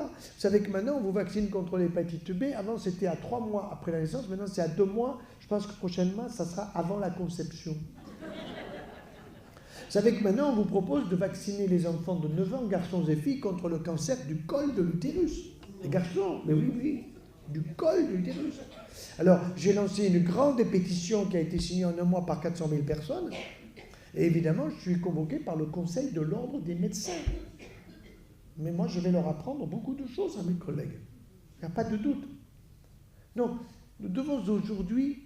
Vous savez que maintenant, on vous vaccine contre l'hépatite B. Avant, c'était à 3 mois après la naissance. Maintenant, c'est à 2 mois. Je pense que prochainement, ça sera avant la conception. Vous savez que maintenant, on vous propose de vacciner les enfants de 9 ans, garçons et filles, contre le cancer du col de l'utérus. Les garçons, mais oui, oui, du col de l'utérus. Alors, j'ai lancé une grande pétition qui a été signée en un mois par 400 000 personnes. Et évidemment, je suis convoqué par le Conseil de l'Ordre des médecins. Mais moi, je vais leur apprendre beaucoup de choses à mes collègues. Il n'y a pas de doute. Donc, nous devons aujourd'hui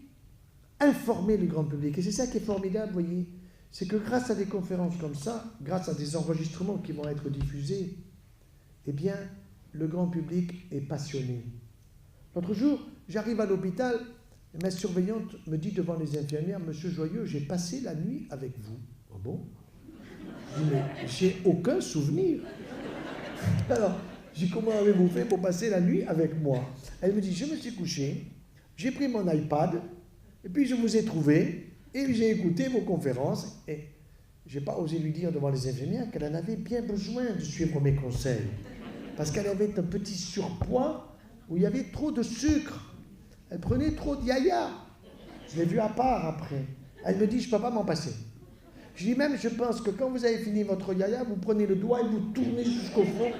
informer le grand public. Et c'est ça qui est formidable, vous voyez. C'est que grâce à des conférences comme ça, grâce à des enregistrements qui vont être diffusés, eh bien, le grand public est passionné. L'autre jour, j'arrive à l'hôpital, et ma surveillante me dit devant les infirmières, « Monsieur Joyeux, j'ai passé la nuit avec vous. » Ah bon? Je dis, mais j'ai aucun souvenir. Alors, je dis, comment avez-vous fait pour passer la nuit avec moi? Elle me dit, je me suis couché, j'ai pris mon iPad, et puis je vous ai trouvé, et j'ai écouté vos conférences, et je n'ai pas osé lui dire devant les infirmières qu'elle en avait bien besoin de suivre mes conseils. Parce qu'elle avait un petit surpoids où il y avait trop de sucre. Elle prenait trop de yaya. Je l'ai vu à part après. Elle me dit, je ne peux pas m'en passer. Je dis même, je pense que quand vous avez fini votre yaya, vous prenez le doigt et vous tournez jusqu'au fond.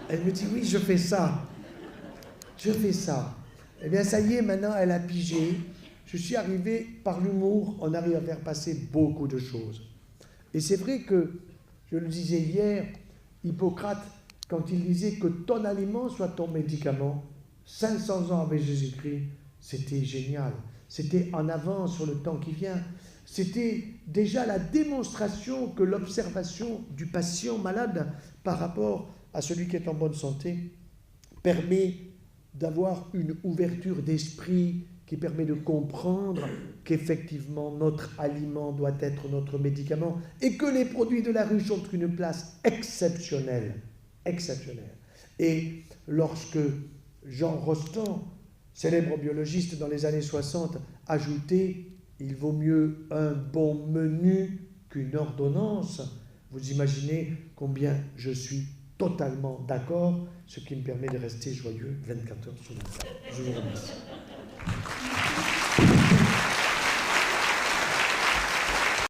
Elle me dit, oui, je fais ça. Je fais ça. Eh bien, ça y est, maintenant, elle a pigé. Je suis arrivé par l'humour, on arrive à faire passer beaucoup de choses. Et c'est vrai que, je le disais hier, Hippocrate, quand il disait que ton aliment soit ton médicament, 500 ans avec Jésus-Christ, c'était génial. C'était en avance sur le temps qui vient. C'était déjà la démonstration que l'observation du patient malade par rapport à celui qui est en bonne santé permet d'avoir une ouverture d'esprit qui permet de comprendre qu'effectivement notre aliment doit être notre médicament et que les produits de la ruche ont une place exceptionnelle. Exceptionnelle. Et lorsque Jean Rostand, célèbre biologiste dans les années 60, ajoutait « Il vaut mieux un bon menu qu'une ordonnance », vous imaginez combien je suis totalement d'accord, ce qui me permet de rester joyeux 24 heures sur 24. Je vous remercie.